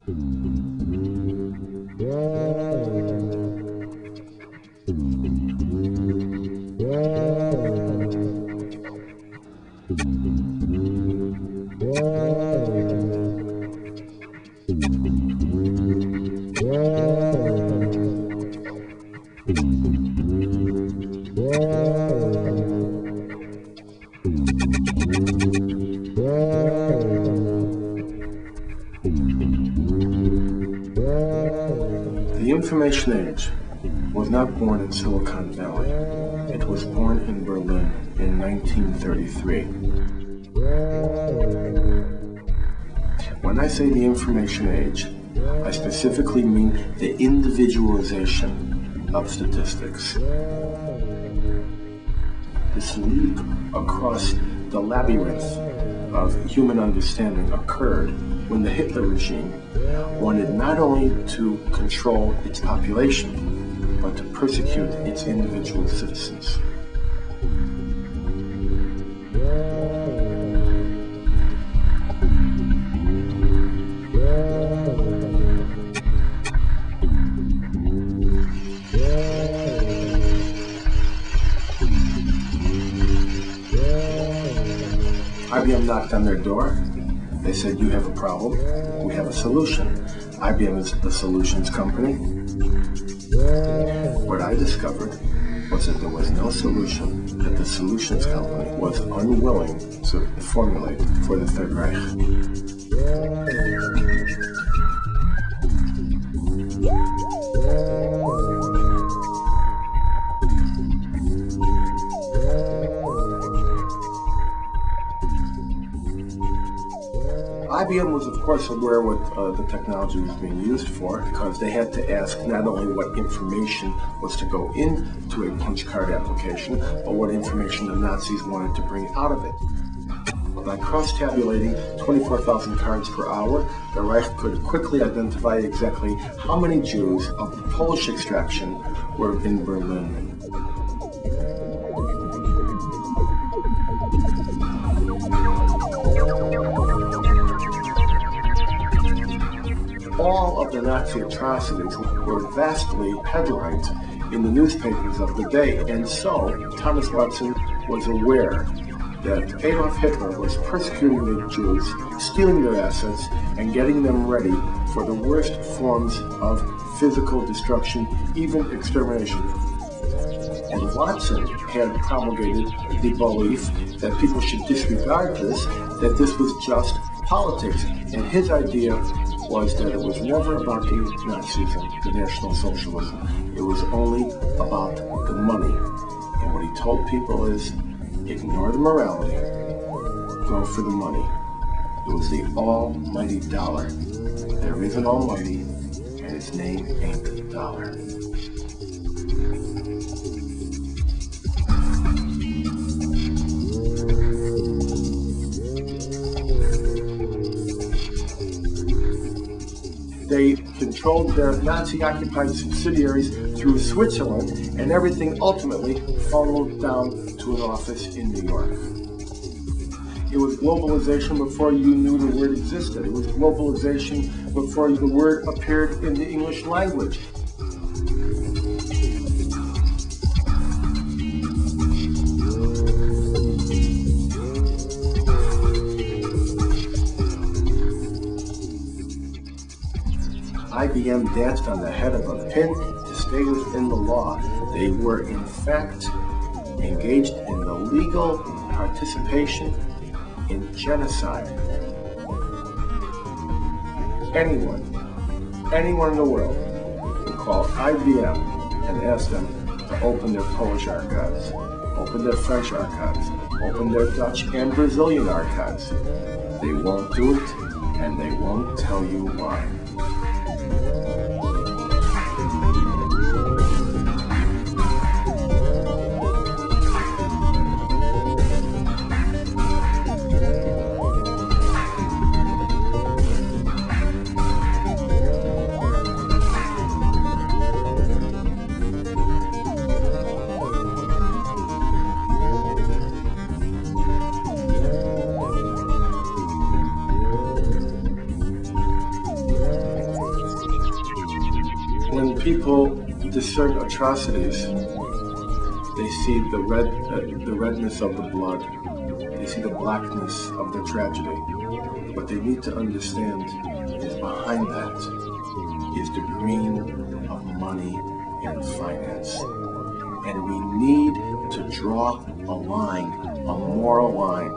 The information age was not born in Silicon Valley. It was born in Berlin in 1933. When I say the information age, I specifically mean the individualization of statistics. This leap across the labyrinth of human understanding occurred when the Hitler regime wanted not only to control its population, but to persecute its individual citizens. IBM knocked on their door. They said, "You have a problem, we have a solution." IBM is the solutions company. What I discovered was that there was no solution that the solutions company was unwilling to formulate for the Third Reich. IBM was, of course, aware what the technology was being used for, because they had to ask not only what information was to go into a punch card application, but what information the Nazis wanted to bring out of it. By cross-tabulating 24,000 cards per hour, the Reich could quickly identify exactly how many Jews of Polish extraction were in Berlin. All of the Nazi atrocities were vastly headlined in the newspapers of the day, and so Thomas Watson was aware that Adolf Hitler was persecuting the Jews, stealing their assets, and getting them ready for the worst forms of physical destruction, even extermination. And Watson had promulgated the belief that people should disregard this, that this was just politics, and his idea was that it was never about the Nazism, the National Socialism. It was only about the money. And what he told people is, ignore the morality, go for the money. It was the almighty dollar. There is an almighty, and his name ain't the dollar. They controlled their Nazi-occupied subsidiaries through Switzerland, and everything ultimately funneled down to an office in New York. It was globalization before you knew the word existed. It was globalization before the word appeared in the English language. IBM danced on the head of a pin to stay within the law. They were, in fact, engaged in the legal participation in genocide. Anyone in the world can call IBM and ask them to open their Polish archives, open their French archives, open their Dutch and Brazilian archives. They won't do it, and they won't tell you why. people discern atrocities, they see the redness of the blood. They see the blackness of the tragedy. What they need to understand is behind that is the green of money and finance. And we need to draw a line, a moral line,